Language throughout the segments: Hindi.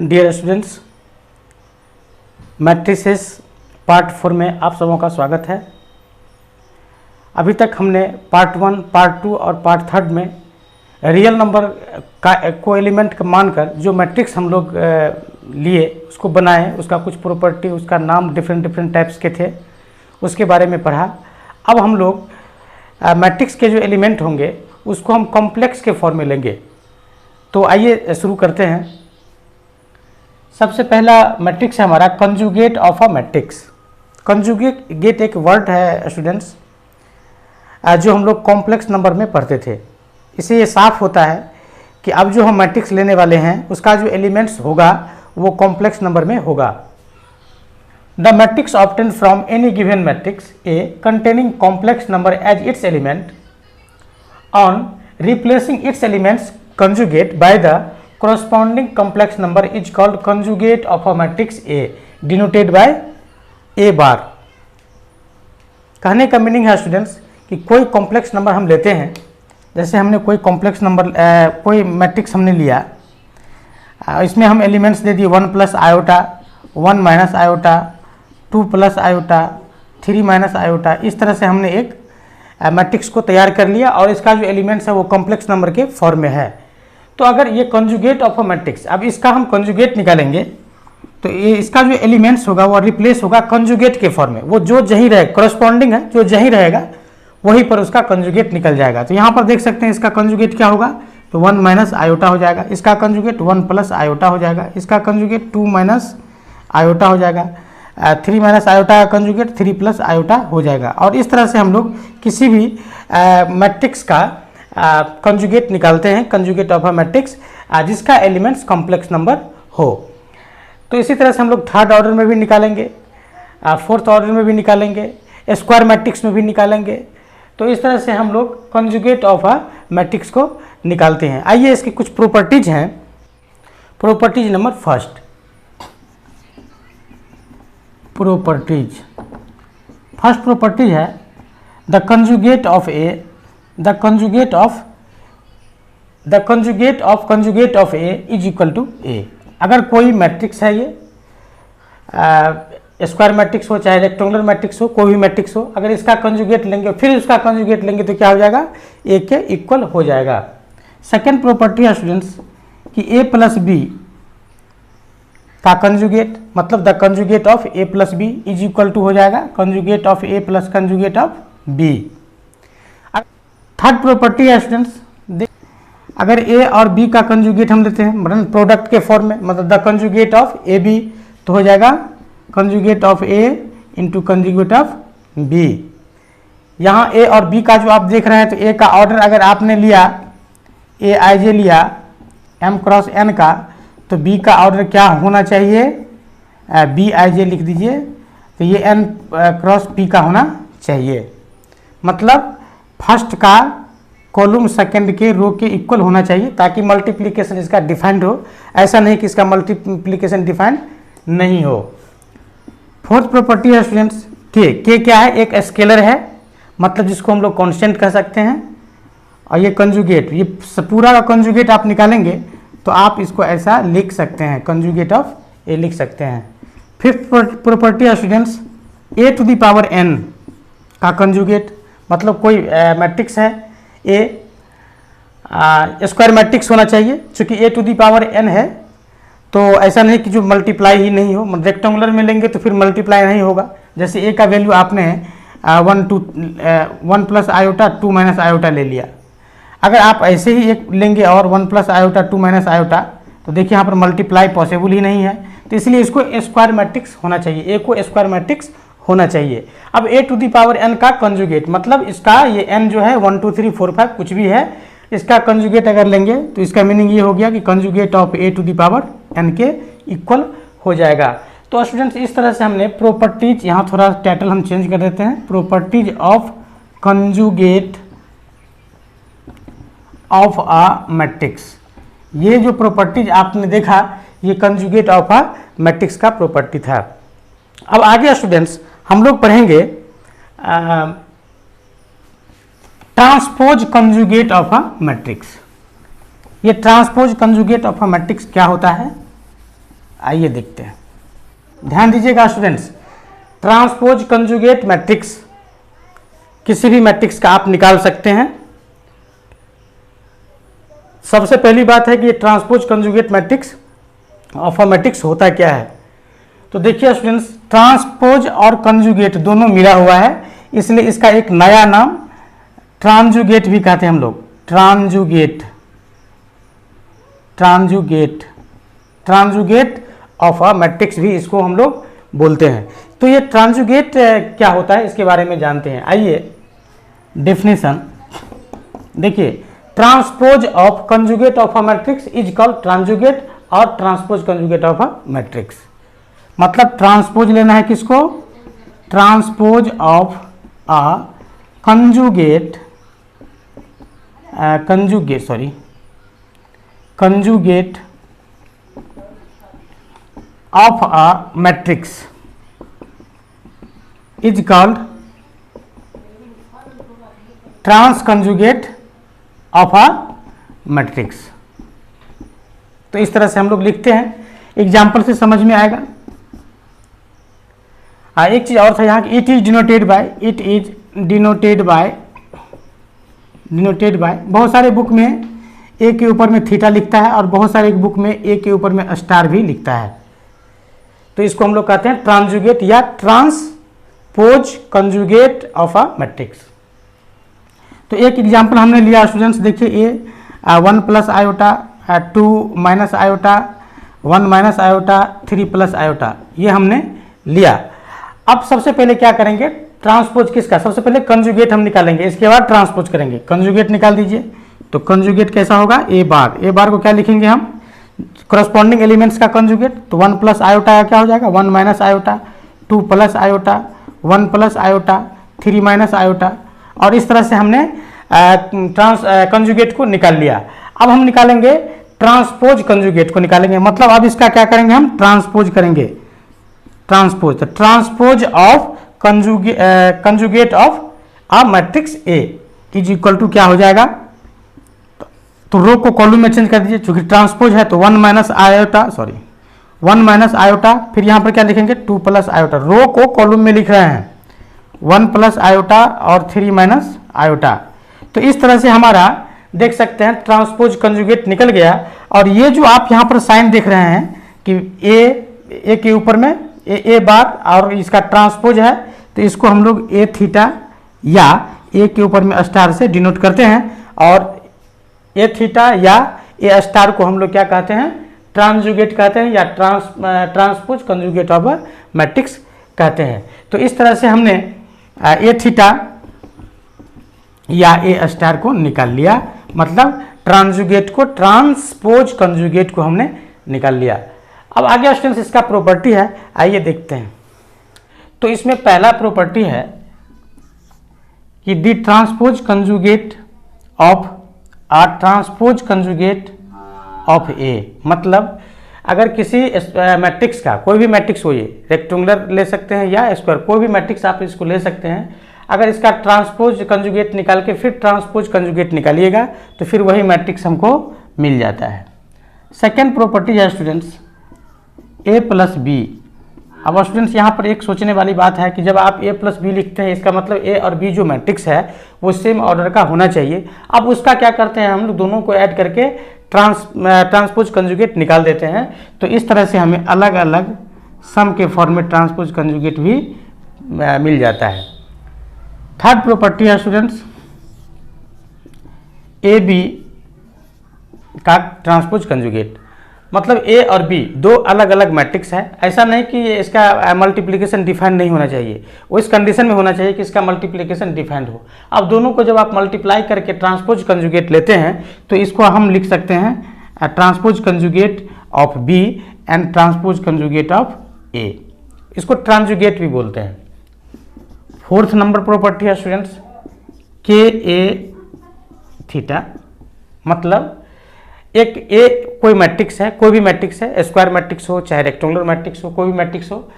डियर स्टूडेंट्स, मैट्रिसेस पार्ट 4 में आप सबों का स्वागत है। अभी तक हमने पार्ट 1, पार्ट 2 और पार्ट 3 में रियल नंबर का को एलिमेंट का मानकर जो मैट्रिक्स हम लोग लिए उसको बनाए, उसका कुछ प्रॉपर्टी, उसका नाम डिफरेंट टाइप्स के थे, उसके बारे में पढ़ा। अब हम लोग मैट्रिक्स के जो एलिमेंट होंगे उसको हम कॉम्प्लेक्स के फॉर्म में लेंगे। तो आइए शुरू करते हैं। सबसे पहला मैट्रिक्स है हमारा conjugate of a matrix. Conjugate एक वर्ड है स्टूडेंट्स, जो हम लोग कॉम्प्लेक्स नंबर में पढ़ते थे। इससे ये साफ होता है कि अब जो हम मैट्रिक्स लेने वाले हैं उसका जो एलिमेंट्स होगा वो कॉम्प्लेक्स नंबर में होगा। The matrix obtained from any given matrix A containing complex number as its element on replacing its elements conjugate by the corresponding complex number is called conjugate of a matrix A denoted by A bar। कहने का मीनिंग है स्टूडेंट्स कि कोई कॉम्प्लेक्स नंबर हम लेते हैं, जैसे हमने कोई कॉम्प्लेक्स नंबर कोई मैट्रिक्स हमने लिया, इसमें हम एलिमेंट्स दे दिए 1 plus iota, 1 minus iota, 2 plus iota, 3 minus iota. इस तरह से हमने एक मैट्रिक्स को तैयार कर लिया और इसका जो एलिमेंट्स है वो कॉम्प्लेक्स नंबर के फॉर्म में है। तो अगर ये कंजुगेट ऑफ अ मैट्रिक्स, अब इसका हम कंजुगेट निकालेंगे तो ये इसका जो एलिमेंट्स होगा वो रिप्लेस होगा कंजुगेट के फॉर्म में। वो जो जही रहेगा, करस्पॉन्डिंग है, जो जही रहेगा वहीं पर उसका कंजुगेट निकल जाएगा। तो यहाँ पर देख सकते हैं इसका कंजुगेट क्या होगा, तो 1 माइनस आयोटा हो जाएगा, इसका कंजुगेट 1 प्लस आयोटा हो जाएगा, इसका कंजुगेट 2 माइनस आयोटा हो जाएगा, 3 माइनस आयोटा का कंजुगेट 3 प्लस आयोटा हो जाएगा। और इस तरह से हम लोग किसी भी मैट्रिक्स का कंजुगेट निकालते हैं, कंजुगेट ऑफ अ मैट्रिक्स जिसका एलिमेंट्स कॉम्प्लेक्स नंबर हो। तो इसी तरह से हम लोग थर्ड ऑर्डर में भी निकालेंगे, फोर्थ ऑर्डर में भी निकालेंगे, स्क्वायर मैट्रिक्स में भी निकालेंगे। तो इस तरह से हम लोग कंजुगेट ऑफ अ मैट्रिक्स को निकालते हैं। आइए इसकी कुछ प्रॉपर्टीज हैं। Properties number first, first property है the conjugate of A, the conjugate of A is equal to A. अगर कोई मैट्रिक्स है, ये स्क्वायर मैट्रिक्स हो चाहे रेक्टेंगुलर मैट्रिक्स हो, कोई भी मैट्रिक्स हो, अगर इसका कंजुगेट लेंगे फिर उसका कंजुगेट लेंगे तो क्या हो जाएगा, ए के इक्वल हो जाएगा। सेकेंड प्रॉपर्टी है स्टूडेंट्स कि ए प्लस बी का कंजुगेट, मतलब the conjugate of A plus B is equal to हो जाएगा conjugate of A plus conjugate of B. Third property है स्टूडेंट्स, अगर ए और बी का कंजुगेट हम लेते हैं मतलब प्रोडक्ट के फॉर्म में, मतलब the conjugate of A B, तो हो जाएगा conjugate of A into conjugate of B. यहाँ ए और बी का जो आप देख रहे हैं तो ए का ऑर्डर अगर आपने लिया, ए आई जे लिया एम क्रॉस एन का, तो बी का ऑर्डर क्या होना चाहिए, बी आई जे लिख दीजिए, तो ये एन क्रॉस पी का होना चाहिए। मतलब फर्स्ट का कॉलम सेकंड के रो के इक्वल होना चाहिए ताकि मल्टीप्लिकेशन इसका डिफाइंड हो। ऐसा नहीं कि इसका मल्टीप्लिकेशन डिफाइंड नहीं हो। फोर्थ प्रॉपर्टी है स्टूडेंट्स के क्या है, एक स्केलर है, मतलब जिसको हम लोग कांस्टेंट कह सकते हैं। और ये कंजुगेट, ये पूरा का कंजुगेट आप निकालेंगे तो आप इसको ऐसा लिख सकते हैं, कंजुगेट ऑफ ए लिख सकते हैं। फिफ्थ प्रॉपर्टी है students A to the power n का कंजुगेट, मतलब कोई मैट्रिक्स है ए, स्क्वायर मैट्रिक्स होना चाहिए। चूंकि ए टू दी पावर एन है तो ऐसा नहीं कि जो मल्टीप्लाई ही नहीं हो, रेक्टेंगुलर में लेंगे तो फिर मल्टीप्लाई नहीं होगा। जैसे ए का वैल्यू आपने 1 प्लस आयोटा 2 माइनस आयोटा ले लिया, अगर आप ऐसे ही एक लेंगे और 1 प्लस आयोटा 2 माइनस आयोटा, तो देखिए यहाँ पर मल्टीप्लाई पॉसिबल ही नहीं है। तो इसलिए इसको स्क्वायर मैट्रिक्स होना चाहिए, ए को स्क्वायर मैट्रिक्स होना चाहिए। अब ए टू दी पावर एन का कंजुगेट, मतलब इसका ये एन जो है 1 2 3 4 5 कुछ भी है, इसका कंजुगेट अगर लेंगे तो इसका मीनिंग ये हो गया कि conjugate of A to the power n के इक्वल हो जाएगा। तो स्टूडेंट्स इस तरह से हमने प्रॉपर्टीज, यहाँ थोड़ा टाइटल हम चेंज कर देते हैं, properties of conjugate of a matrix. ये जो प्रॉपर्टीज आपने देखा ये कंजुगेट ऑफ अ मैट्रिक्स का प्रॉपर्टी था। अब आगे स्टूडेंट्स हम लोग पढ़ेंगे transpose conjugate of a matrix. ये transpose conjugate of a matrix क्या होता है आइए देखते हैं, ध्यान दीजिएगा स्टूडेंट्स। ट्रांसपोज कंजुगेट मैट्रिक्स, किसी भी मैट्रिक्स का आप निकाल सकते हैं। सबसे पहली बात है कि ये transpose conjugate matrix of a matrix होता क्या है। तो देखिए स्टूडेंट्स, ट्रांसपोज और कंजुगेट दोनों मिला हुआ है, इसलिए इसका एक नया नाम ट्रांजुगेट भी कहते हैं हम लोग। ट्रांजुगेट, ट्रांजुगेट, ट्रांजुगेट ऑफ अ मैट्रिक्स भी इसको हम लोग बोलते हैं। तो ये ट्रांजुगेट क्या होता है इसके बारे में जानते हैं। आइए डेफिनेशन देखिए, transpose of conjugate of a matrix is called tranjugate और transpose conjugate of a matrix. मतलब ट्रांसपोज लेना है किसको, transpose of a conjugate, conjugate of a matrix is called trans conjugate of a matrix. तो इस तरह से हम लोग लिखते हैं, एग्जाम्पल से समझ में आएगा। एक चीज और था यहाँ, it is denoted by, it is denoted by, denoted by, बहुत सारे बुक में ए के ऊपर में थीटा लिखता है और बहुत सारे बुक में ए के ऊपर में स्टार भी लिखता है। तो इसको हम लोग कहते हैं ट्रांजुगेट या transpose conjugate of a matrix. तो एक एग्जांपल हमने लिया स्टूडेंट्स, देखिए ए 1 plus iota 2 minus iota 1 minus iota 3 plus iota, ये हमने लिया। अब सबसे पहले क्या करेंगे, ट्रांसपोज किसका, सबसे पहले कंजुगेट हम निकालेंगे, इसके बाद ट्रांसपोज करेंगे। कंजुगेट निकाल दीजिए। तो कंजुगेट कैसा होगा, ए बार, ए बार को क्या लिखेंगे हम, करस्पॉन्डिंग एलिमेंट्स का कंजुगेट। तो 1 प्लस आयोटा का क्या हो जाएगा, 1 minus iota, 2 plus iota, 1 plus iota, 3 minus iota, और इस तरह से हमने कंजुगेट को निकाल लिया। अब हम निकालेंगे ट्रांसपोज कंजुगेट को निकालेंगे, मतलब अब इसका क्या करेंगे, हम ट्रांसपोज करेंगे। ट्रांसपोज, तो transpose of conjugate of a matrix A is equal to क्या हो जाएगा, तो रो को कॉलम में चेंज कर दीजिए, चूंकि ट्रांसपोज है तो 1 minus iota, sorry 1 minus iota, फिर यहाँ पर क्या लिखेंगे 2 प्लस आयोटा, रो को कॉलम में लिख रहे हैं 1 प्लस आयोटा और 3 माइनस आयोटा। तो इस तरह से हमारा देख सकते हैं ट्रांसपोज कंजुगेट निकल गया। और ये जो आप यहाँ पर साइन देख रहे हैं कि ए के ऊपर में ए बार और इसका ट्रांसपोज है, तो इसको हम लोग ए थीटा या ए के ऊपर में स्टार से डिनोट करते हैं, और ए थीटा या ए स्टार को हम लोग क्या कहते हैं, ट्रांजुगेट कहते हैं या ट्रांसपोज कंजुगेट ऑफ मैट्रिक्स कहते हैं। तो इस तरह से हमने ए थीटा या ए स्टार को निकाल लिया, मतलब ट्रांजुगेट को, ट्रांसपोज कंजुगेट को हमने निकाल लिया। अब आगे स्टूडेंट्स इसका प्रॉपर्टी है, आइए देखते हैं। तो इसमें पहला प्रॉपर्टी है कि the transpose conjugate of A transpose conjugate of A, मतलब अगर किसी मैट्रिक्स का, कोई भी मैट्रिक्स हो, ये रेक्टेंगुलर ले सकते हैं या स्क्वायर, कोई भी मैट्रिक्स आप इसको ले सकते हैं, अगर इसका ट्रांसपोज कंजुगेट निकाल के फिर ट्रांसपोज कंजुगेट निकालिएगा तो फिर वही मैट्रिक्स हमको मिल जाता है। सेकेंड प्रॉपर्टी है स्टूडेंट्स ए प्लस बी। अब स्टूडेंट्स यहाँ पर एक सोचने वाली बात है कि जब आप ए प्लस बी लिखते हैं, इसका मतलब ए और बी जो मैट्रिक्स है वो सेम ऑर्डर का होना चाहिए। अब उसका क्या करते हैं, हम लोग दोनों को ऐड करके ट्रांसपोज कंजुगेट निकाल देते हैं। तो इस तरह से हमें अलग अलग सम के फॉर्म में ट्रांसपोज कंजुगेट भी मिल जाता है। थर्ड प्रॉपर्टी है स्टूडेंट्स ए बी का ट्रांसपोज कंजुगेट, मतलब ए और बी दो अलग अलग मैट्रिक्स है। ऐसा नहीं कि इसका मल्टीप्लिकेशन डिफाइंड नहीं होना चाहिए, वो इस कंडीशन में होना चाहिए कि इसका मल्टीप्लिकेशन डिफाइंड हो। अब दोनों को जब आप मल्टीप्लाई करके ट्रांसपोज कंजुगेट लेते हैं तो इसको हम लिख सकते हैं transpose conjugate of B and transpose conjugate of A, इसको ट्रांजुगेट भी बोलते हैं। फोर्थ नंबर प्रॉपर्टी है स्टूडेंट्स के ए थीटा, मतलब एक ए कोई मैट्रिक्स है, कोई भी मैट्रिक्स है, स्क्वायर मैट्रिक्स हो चाहे रेक्टेंगुलर मैट्रिक्स हो, कोई भी मैट्रिक्स हो,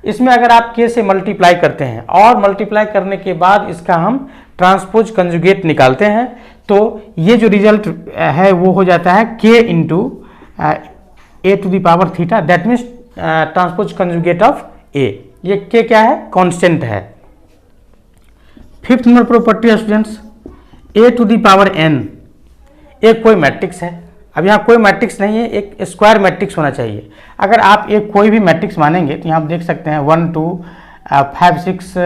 इसमें अगर आप के से मल्टीप्लाई करते हैं और मल्टीप्लाई करने के बाद इसका हम ट्रांसपोज कंजुगेट निकालते हैं, तो ये जो रिजल्ट है वो हो जाता है K into A to the power theta, that means transpose conjugate of A. ये के क्या है, कांस्टेंट है। Fifth number property students, A to the power N एक कोई मैट्रिक्स है। अब यहाँ कोई मैट्रिक्स नहीं है, एक स्क्वायर मैट्रिक्स होना चाहिए। अगर आप एक कोई भी मैट्रिक्स मानेंगे तो यहाँ आप देख सकते हैं 1 2 5 6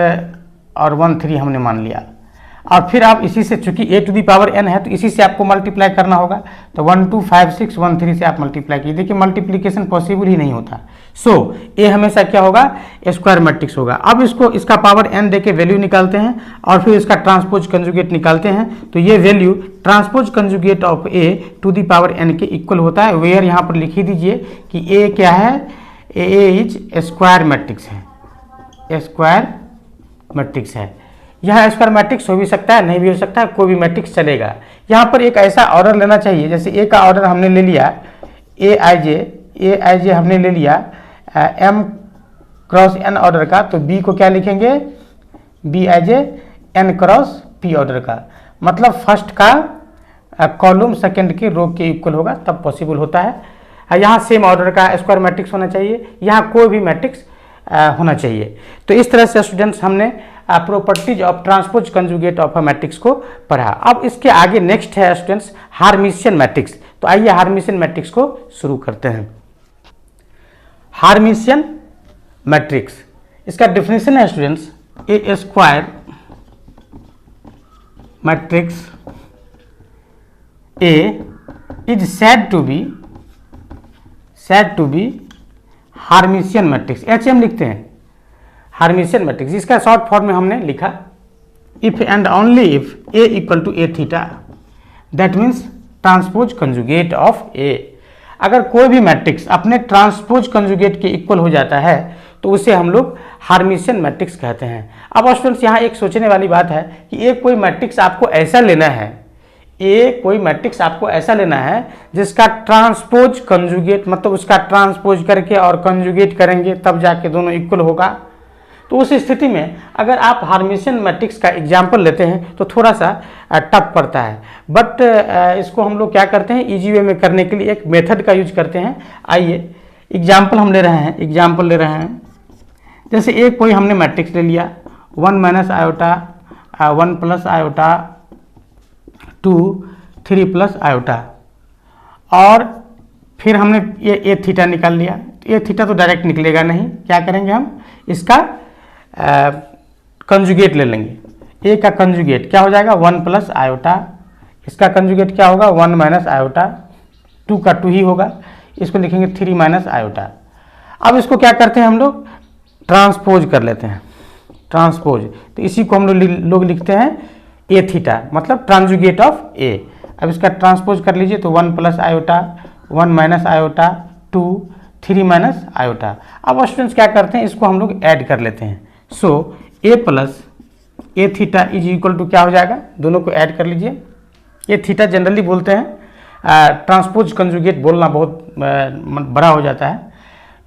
और 1 3 हमने मान लिया, और फिर आप इसी से, चूंकि ए टू दी पावर एन है तो इसी से आपको मल्टीप्लाई करना होगा। तो 1 2 5 6 1 3 से आप मल्टीप्लाई कीजिए। देखिए मल्टीप्लिकेशन पॉसिबल ही नहीं होता। सो ए हमेशा क्या होगा, स्क्वायर मैट्रिक्स होगा। अब इसको इसका पावर एन देके वैल्यू निकालते हैं और फिर इसका ट्रांसपोज कंजुगेट निकालते हैं, तो ये value transpose conjugate of A to the power n के इक्वल होता है। वेयर यहाँ पर लिख ही दीजिए कि ए क्या है, ए इज स्क्वायर मैट्रिक्स है, स्क्वायर मैट्रिक्स है। यह स्क्वायर मैट्रिक्स हो भी सकता है, नहीं भी हो सकता है, कोई भी मैट्रिक्स चलेगा। यहाँ पर एक ऐसा ऑर्डर लेना चाहिए, जैसे ए का ऑर्डर हमने ले लिया ए आई जे हमने ले लिया एम क्रॉस एन ऑर्डर का, तो बी को क्या लिखेंगे, B I J N cross P order का। मतलब फर्स्ट का कॉलम सेकंड के रो के इक्वल होगा, तब पॉसिबल होता है। यहाँ सेम ऑर्डर का स्क्वायर मैट्रिक्स होना चाहिए, यहाँ कोई भी मैट्रिक्स होना चाहिए। तो इस तरह से स्टूडेंट्स हमने properties of transpose conjugate of a matrix को पढ़ा। अब इसके आगे नेक्स्ट है स्टूडेंट्स हार्मिशियन मैट्रिक्स। तो आइए हार्मिशियन मैट्रिक्स को शुरू करते हैं। हार्मिशियन मैट्रिक्स, इसका डेफिनेशन है students, a square matrix A is said to be Hermitian matrix, HM लिखते हैं हार्मिशियन मैट्रिक्स। इसका शॉर्ट फॉर्म में हमने लिखा if and only if A equal to A theta, that means transpose conjugate of A. अगर कोई भी मैट्रिक्स अपने ट्रांसपोज कंजुगेट के इक्वल हो जाता है तो उसे हम लोग हार्मिशियन मैट्रिक्स कहते हैं। अब स्टूडेंट्स यहाँ एक सोचने वाली बात है कि एक कोई मैट्रिक्स आपको ऐसा लेना है, कोई मैट्रिक्स आपको ऐसा लेना है जिसका ट्रांसपोज कंजुगेट, मतलब उसका ट्रांसपोज करके और कंजुगेट करेंगे तब जाके दोनों इक्वल होगा। तो उस स्थिति में अगर आप हार्मिशियन मैट्रिक्स का एग्जाम्पल लेते हैं तो थोड़ा सा टफ पड़ता है, बट इसको हम लोग क्या करते हैं, इजी वे में करने के लिए एक मेथड का यूज करते हैं। आइए एग्जाम्पल हम ले रहे हैं, जैसे एक कोई हमने मैट्रिक्स ले लिया 1 minus iota 1 plus iota 2 3 plus iota, और फिर हमने ये ए थीटा निकाल लिया। ए थीटा तो डायरेक्ट निकलेगा नहीं, क्या करेंगे हम इसका कंजुगेट ले लेंगे। ए का कंजुगेट क्या हो जाएगा 1 प्लस आयोटा, इसका कंजुगेट क्या होगा 1 माइनस आयोटा, 2 का 2 ही होगा, इसको लिखेंगे 3 माइनस आयोटा। अब इसको क्या करते हैं हम लोग, ट्रांसपोज कर लेते हैं, ट्रांसपोज। तो इसी को हम लोग लिखते हैं ए थीटा, मतलब ट्रांजुगेट ऑफ ए। अब इसका ट्रांसपोज कर लीजिए तो 1 plus iota 1 minus iota 2 3 minus iota. अब स्टूडेंट्स क्या करते हैं, इसको हम लोग ऐड कर लेते हैं। So A plus A theta is equal to क्या हो जाएगा, दोनों को ऐड कर लीजिए। ए थीटा जनरली बोलते हैं, ट्रांसपोज कंजुगेट बोलना बहुत बड़ा हो जाता है।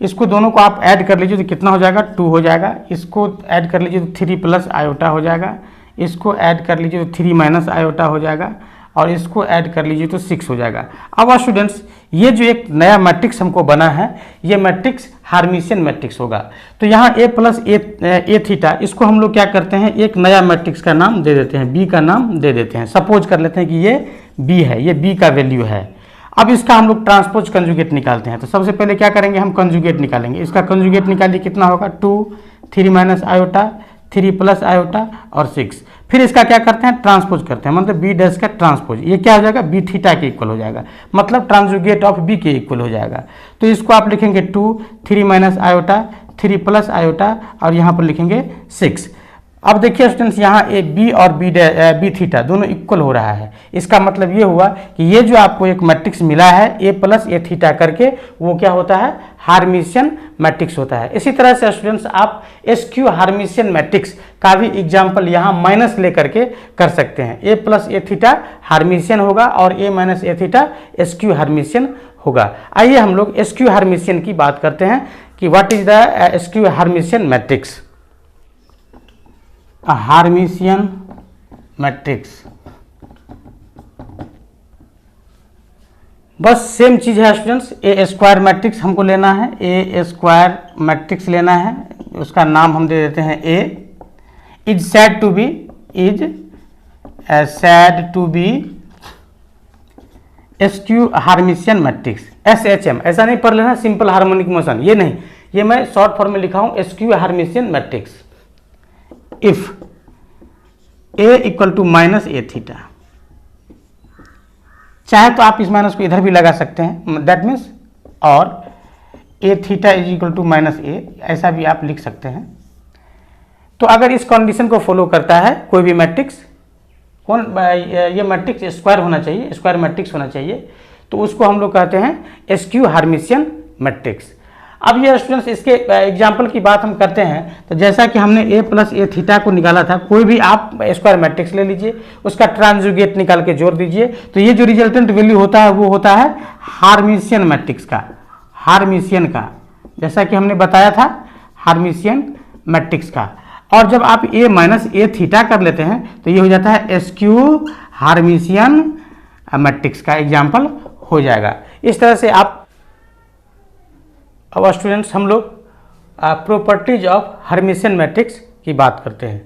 इसको दोनों को आप ऐड कर लीजिए तो कितना हो जाएगा 2 हो जाएगा। इसको ऐड कर लीजिए तो 3 प्लस आयोटा हो जाएगा, इसको ऐड कर लीजिए तो 3 माइनस आयोटा हो जाएगा, और इसको ऐड कर लीजिए तो 6 हो जाएगा। अब स्टूडेंट्स ये जो एक नया मैट्रिक्स हमको बना है, ये मैट्रिक्स हार्मिशियन मैट्रिक्स होगा। तो यहाँ ए प्लस ए थीटा, इसको हम लोग क्या करते हैं, एक नया मैट्रिक्स का नाम दे देते हैं, बी का नाम दे देते हैं। सपोज कर लेते हैं कि ये बी है, ये बी का वैल्यू है। अब इसका हम लोग ट्रांसपोज कंजुगेट निकालते हैं। तो सबसे पहले क्या करेंगे, हम कंजुगेट निकालेंगे। इसका कंजुगेट निकालिए, कितना होगा 2 3 माइनस आयोटा 3 प्लस आयोटा और 6। फिर इसका क्या करते हैं, ट्रांसपोज करते हैं, मतलब बी डैश का ट्रांसपोज। ये क्या हो जाएगा, बी थीटा के इक्वल हो जाएगा, मतलब ट्रांजुगेट ऑफ बी के इक्वल हो जाएगा। तो इसको आप लिखेंगे 2 3 माइनस आयोटा 3 प्लस आयोटा और यहाँ पर लिखेंगे 6। अब देखिए स्टूडेंट्स, यहाँ ए बी और बी थीटा दोनों इक्वल हो रहा है। इसका मतलब ये हुआ कि ये जो आपको एक मैट्रिक्स मिला है ए प्लस ए थीटा करके, वो क्या होता है, हार्मिशियन मैट्रिक्स होता है। इसी तरह से स्टूडेंट्स आप एसक्यू हार्मिशियन मैट्रिक्स का भी एग्जाम्पल यहाँ माइनस लेकर के कर सकते हैं। ए प्लस ए थीटा हार्मिशियन होगा और ए माइनस ए थीटा एसक्यू हार्मिशियन होगा। आइए हम लोग एसक्यू हार्मिशियन की बात करते हैं कि what is the SQ Hermitian matrix. A Hermitian matrix बस सेम चीज़ है स्टूडेंट्स, ए स्क्वायर मैट्रिक्स हमको लेना है, ए स्क्वायर मैट्रिक्स लेना है, उसका नाम हम दे देते हैं A. Is said to be, is said to be skew Hermitian matrix, SHM, ऐसा नहीं पढ़ लेना सिंपल हार्मोनिक मोशन, ये नहीं, ये मैं शॉर्ट फॉर्म में लिखा हूं skew Hermitian matrix if A equal to minus A theta. चाहे तो आप इस माइनस को इधर भी लगा सकते हैं, दैट मीन्स और A theta is equal to minus A, ऐसा भी आप लिख सकते हैं। तो अगर इस कंडीशन को फॉलो करता है कोई भी मैट्रिक्स, ये मैट्रिक्स स्क्वायर होना चाहिए, स्क्वायर मैट्रिक्स होना चाहिए, तो उसको हम लोग कहते हैं स्क्यू हार्मिशियन मैट्रिक्स। अब ये स्टूडेंट्स इसके एग्जाम्पल की बात हम करते हैं, तो जैसा कि हमने ए प्लस ए थीटा को निकाला था, कोई भी आप स्क्वायर मैट्रिक्स ले लीजिए, उसका ट्रांसजुगेट निकाल के जोड़ दीजिए, तो ये जो रिजल्टेंट वैल्यू होता है वो होता है हार्मिशियन मैट्रिक्स का, हार्मिशियन का, जैसा कि हमने बताया था हार्मिशियन मैट्रिक्स का। और जब आप ए माइनस ए थीटा कर लेते हैं तो ये हो जाता है स्क्यू हार्मिशियन मैट्रिक्स का एग्जाम्पल हो जाएगा। इस तरह से आप, अब स्टूडेंट्स हम लोग प्रॉपर्टीज ऑफ हार्मिशियन मैट्रिक्स की बात करते हैं।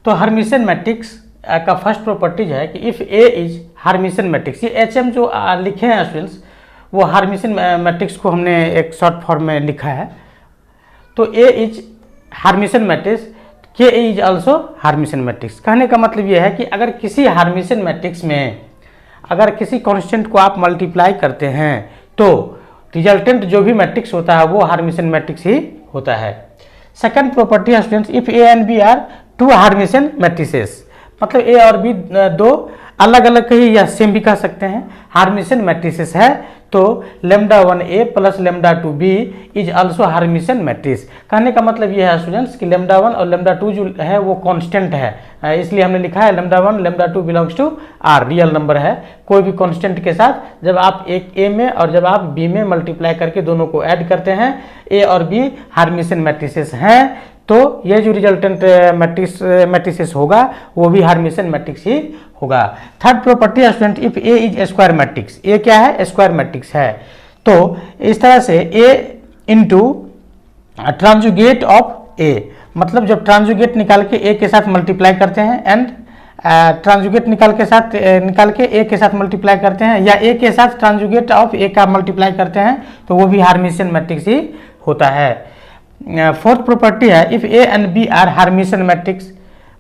तो हार्मिशियन मैट्रिक्स का फर्स्ट प्रॉपर्टीज है कि if A is Hermitian matrix, ये HM जो लिखे हैं स्टूडेंट्स, वो हार्मिशियन मैट्रिक्स को हमने एक शॉर्ट फॉर्म में लिखा है। तो ए इज हार्मिशियन मैट्रिक्स, के इज ऑल्सो हार्मिशियन मैट्रिक्स। कहने का मतलब ये है कि अगर किसी हार्मिशियन मैट्रिक्स में अगर किसी कांस्टेंट को आप मल्टीप्लाई करते हैं तो रिजल्टेंट जो भी मैट्रिक्स होता है वो हार्मिशियन मैट्रिक्स ही होता है। सेकंड प्रॉपर्टी है students, if A and B are two Hermitian matrices, मतलब ए और बी दो अलग अलग कही या सेम भी कह सकते हैं, हार्मिशियन मैट्रिसेस है, तो lambda 1a plus lambda 2b is also Hermitian matrix. कहने का मतलब ये है स्टूडेंट्स कि लेमडा 1 और लेमडा 2 जो है वो कांस्टेंट है, इसलिए हमने लिखा है lambda 1 lambda 2 belongs to R, real number है। कोई भी कांस्टेंट के साथ जब आप एक a में और जब आप b में मल्टीप्लाई करके दोनों को ऐड करते हैं, a और b हार्मिशियन मैट्रिसेस हैं, तो ये जो रिजल्टेंट मैट्रिसेस होगा वो भी हार्मिशियन मैट्रिक्स ही होगा। थर्ड प्रॉपर्टी है student, if A is square matrix, A क्या है? स्क्वायर मैट्रिक्स है। तो इस तरह से ए इंटू ट्रांजुगेट ऑफ ए, मतलब जब ट्रांजुगेट निकाल के ए के साथ मल्टीप्लाई करते हैं एंड ट्रांजुगेट निकाल के ए के साथ मल्टीप्लाई करते हैं, या ए के साथ ट्रांजुगेट ऑफ ए का मल्टीप्लाई करते हैं, तो वो भी हार्मिशियन मैट्रिक्स ही होता है। फोर्थ प्रॉपर्टी है, if A and B are Hermitian matrix,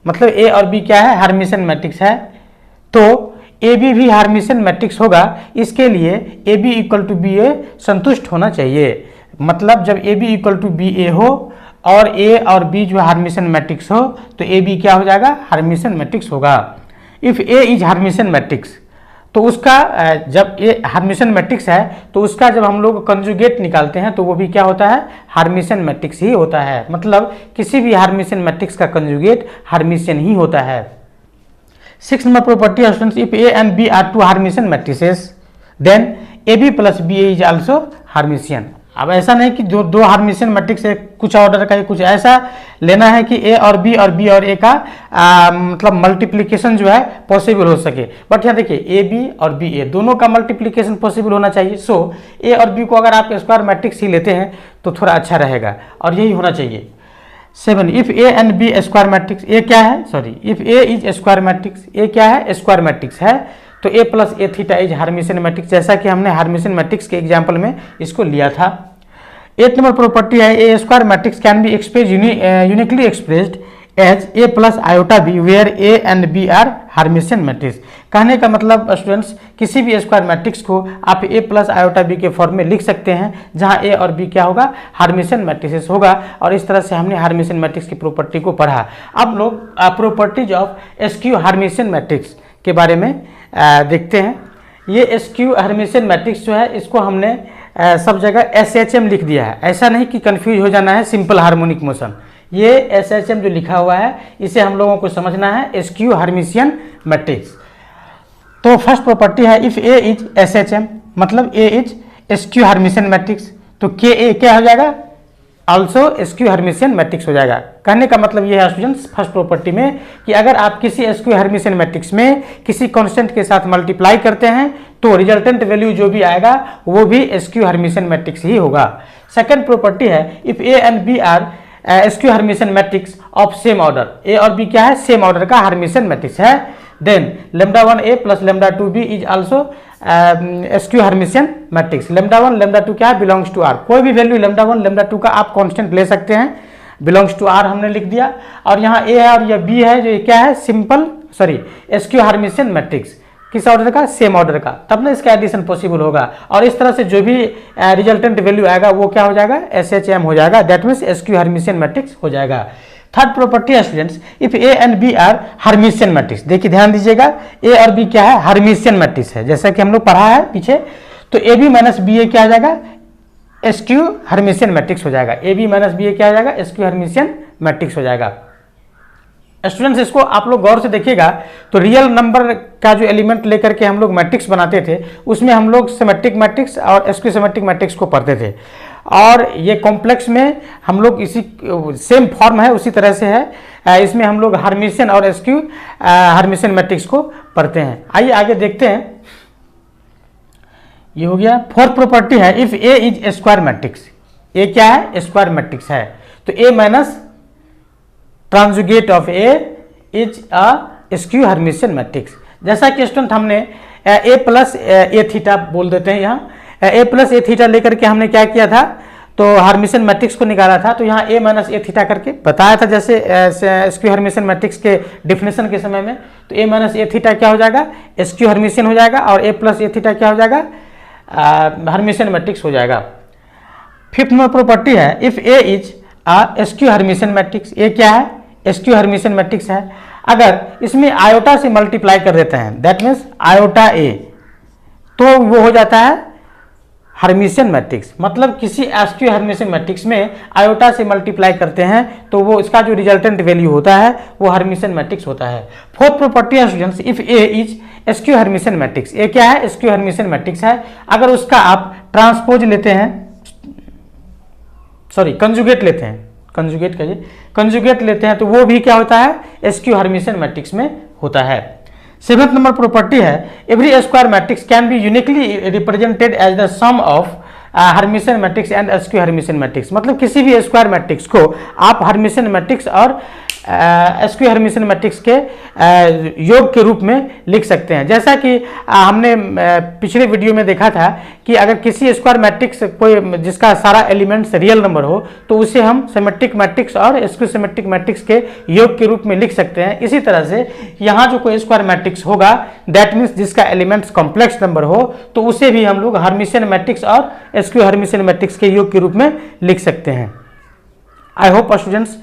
मतलब ए और बी क्या है? हार्मिशियन मैट्रिक्स है, तो ए बी भी हार्मिशियन मैट्रिक्स होगा। इसके लिए A B equal to B A संतुष्ट होना चाहिए, मतलब जब A B equal to B A हो और ए और बी जो हार्मिशियन मैट्रिक्स हो, तो ए बी क्या हो जाएगा? हार्मिशियन मैट्रिक्स होगा। If A is Hermitian matrix, तो उसका जब ये हार्मिशियन मैट्रिक्स है तो उसका जब हम लोग कंजुगेट निकालते हैं तो वो भी क्या होता है? हार्मिशियन मैट्रिक्स ही होता है। मतलब किसी भी हार्मिशियन मैट्रिक्स का कंजुगेट हार्मिशियन ही होता है। 6 नंबर प्रॉपर्टी है students, if A and B are two Hermitian matrices then A B plus B A is also Hermitian. अब ऐसा नहीं कि जो दो हार्मिशियन मैट्रिक्स है कुछ ऑर्डर का, कुछ ऐसा लेना है कि ए और बी और ए का मतलब मल्टीप्लिकेशन जो है पॉसिबल हो सके। बट यहाँ देखिए ए बी और बी ए दोनों का मल्टीप्लिकेशन पॉसिबल होना चाहिए। सो ए और बी को अगर आप स्क्वायर मैट्रिक्स ही लेते हैं तो थोड़ा अच्छा रहेगा और यही होना चाहिए। 7, if A and B square matrix, A क्या है? Sorry, if A is square matrix, A क्या है? स्क्वायर मैट्रिक्स है, तो A plus A theta is Hermitian matrix, जैसा कि हमने हार्मिशियन मैट्रिक्स के एग्जाम्पल में इसको लिया था। 8 नंबर प्रॉपर्टी है, A square matrix can be express uniquely expressed as A plus iota B where A and B are Hermitian matrix. कहने का मतलब स्टूडेंट्स, किसी भी स्क्वायर मैट्रिक्स को आप ए प्लस आयोटा बी के फॉर्म में लिख सकते हैं, जहां ए और बी क्या होगा? हार्मिशियन मैट्रिक्स होगा। और इस तरह से हमने हार्मिशियन मैट्रिक्स की प्रॉपर्टी को पढ़ा। अब लोग properties of skew Hermitian matrix के बारे में देखते हैं। ये स्क्यू हार्मिशियन मैट्रिक्स जो है इसको हमने सब जगह SHM लिख दिया है, ऐसा नहीं कि कंफ्यूज हो जाना है सिंपल हार्मोनिक मोशन। ये SHM जो लिखा हुआ है इसे हम लोगों को समझना है स्क्यू हार्मिशियन मैट्रिक्स। तो फर्स्ट प्रॉपर्टी है, इफ ए इज SHM, मतलब ए इज स्क्यू हार्मिशियन मैट्रिक्स, तो के ए क्या हो जाएगा? ऑल्सो एसक्यू हर्मिशियन मैट्रिक्स हो जाएगा। कहने का मतलब ये है स्टूडेंट्स फर्स्ट प्रॉपर्टी में कि अगर आप किसी एसक्यू हर्मिशियन मैट्रिक्स में किसी कांस्टेंट के साथ मल्टीप्लाई करते हैं तो रिजल्टेंट वैल्यू जो भी आएगा वो भी एसक्यू हर्मिशियन मैट्रिक्स ही होगा। सेकंड प्रॉपर्टी है if A and B are SQ Hermitian matrix of same order, A और बी क्या है, सेम ऑर्डर का हर्मिशियन मैट्रिक्स है, then lambda 1 A plus lambda 2 B is also SQ Hermitian matrix. Lambda 1 lambda 2 क्या है, बिलोंग्स टू आर। कोई भी वैल्यू लैम्डा 1 लैम्डा 2 का आप कांस्टेंट ले सकते हैं, बिलोंग्स टू आर हमने लिख दिया। और यहाँ ए है और यह बी है, जो ये क्या है, सिंपल एसक्यू हर्मिशियन मैट्रिक्स, किस ऑर्डर का, सेम ऑर्डर का, तब ना इसका एडिशन पॉसिबल होगा। और इस तरह से जो भी रिजल्टेंट वैल्यू आएगा वो क्या हो जाएगा, SHM हो जाएगा, that means skew Hermitian matrix हो जाएगा। थर्ड प्रॉपर्टी है students if A and B are Hermitian matrix. देखिए ध्यान दीजिएगा, ए और बी क्या है, हर्मिशियन मैट्रिक्स है, जैसा कि हम लोग पढ़ा है पीछे। तो ए बी माइनस बी ए क्या आ जाएगा, एसक्यू हर्मिशियन मैट्रिक्स हो जाएगा। ए बी माइनस बी ए क्या आ जाएगा, एसक्यू हर्मिशियन मैट्रिक्स हो जाएगा। स्टूडेंट्स इसको आप लोग गौर से देखिएगा तो रियल नंबर का जो एलिमेंट लेकर के हम लोग मैट्रिक्स बनाते थे उसमें हम लोग सिमेट्रिक मैट्रिक्स और एसक्यू सिमेट्रिक मैट्रिक्स को पढ़ते थे, और ये कॉम्प्लेक्स में हम लोग इसी सेम फॉर्म है उसी तरह से है, इसमें हम लोग हर्मिशियन और एसक्यू हर्मिशियन मैट्रिक्स को पढ़ते हैं। आइए आगे देखते हैं, ये हो गया। फोर्थ प्रॉपर्टी है if A is square matrix. A क्या है, स्क्वायर मैट्रिक्स है, तो A minus tranjugate of A is a SQ Hermitian matrix. जैसा कि स्टूडेंट हमने ए प्लस ए थीटा बोल देते हैं, यहाँ ए प्लस ए थीटा लेकर के हमने क्या किया था, तो हर्मिशियन मैट्रिक्स को निकाला था। तो यहाँ ए माइनस ए थीटा करके बताया था, जैसे एसक्यू हर्मिशियन मैट्रिक्स के डिफिनेशन के समय में। तो ए माइनस ए थीटा क्या हो जाएगा, एसक्यू हर्मिशियन हो जाएगा, और ए प्लस ए थीटा क्या हो जाएगा, हर्मिशियन मैट्रिक्स हो जाएगा। फिफ्थ नंबर प्रॉपर्टी है if A is a SQ Hermitian matrix. A क्या है, एसक्यू हर्मिशियन मैट्रिक्स है। अगर इसमें आयोटा से मल्टीप्लाई कर देते हैं, दैट मीन्स आयोटा ए, तो वो हो जाता है हर्मिशियन मैट्रिक्स। मतलब किसी एसक्यू हर्मिशियन मैट्रिक्स में आयोटा से मल्टीप्लाई करते हैं तो वो इसका जो रिजल्टेंट वैल्यू होता है वो हर्मिशियन मैट्रिक्स होता है। फोर्थ प्रॉपर्टी है students if A is SQ Hermitian matrix. A क्या है, एसक्यू हर्मिशियन मैट्रिक्स है। अगर उसका आप ट्रांसपोज लेते हैं, कंजुगेट लेते हैं, कंजुगेट लेते हैं तो वो भी क्या होता है, एसक्यू हर्मिशियन मैट्रिक्स में होता है। सेवेंथ नंबर प्रॉपर्टी है every square matrix can be uniquely represented as the sum of Hermitian matrix and skew Hermitian matrix. मतलब किसी भी स्क्वायर मैट्रिक्स को आप हर्मिशियन मैट्रिक्स और एसक्यू हर्मिशियन मैट्रिक्स के योग के रूप में लिख सकते हैं। जैसा कि हमने पिछले वीडियो में देखा था कि अगर किसी स्क्वायर मैट्रिक्स कोई जिसका सारा एलिमेंट्स रियल नंबर हो तो उसे हम सिमेट्रिक मैट्रिक्स और एसक्यू सिमेट्रिक मैट्रिक्स के योग के रूप में लिख सकते हैं। इसी तरह से यहाँ जो कोई स्क्वायर मैट्रिक्स होगा दैट मीन्स जिसका एलिमेंट्स कॉम्प्लेक्स नंबर हो तो उसे भी हम लोग हर्मिशियन मैट्रिक्स और एसक्यू हर्मिशियन मैट्रिक्स के योग के रूप में लिख सकते हैं। आई होप स्टूडेंट्स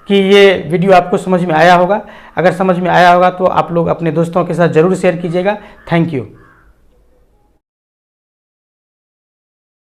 कि ये वीडियो आपको समझ में आया होगा। अगर समझ में आया होगा तो आप लोग अपने दोस्तों के साथ जरूर शेयर कीजिएगा। Thank you.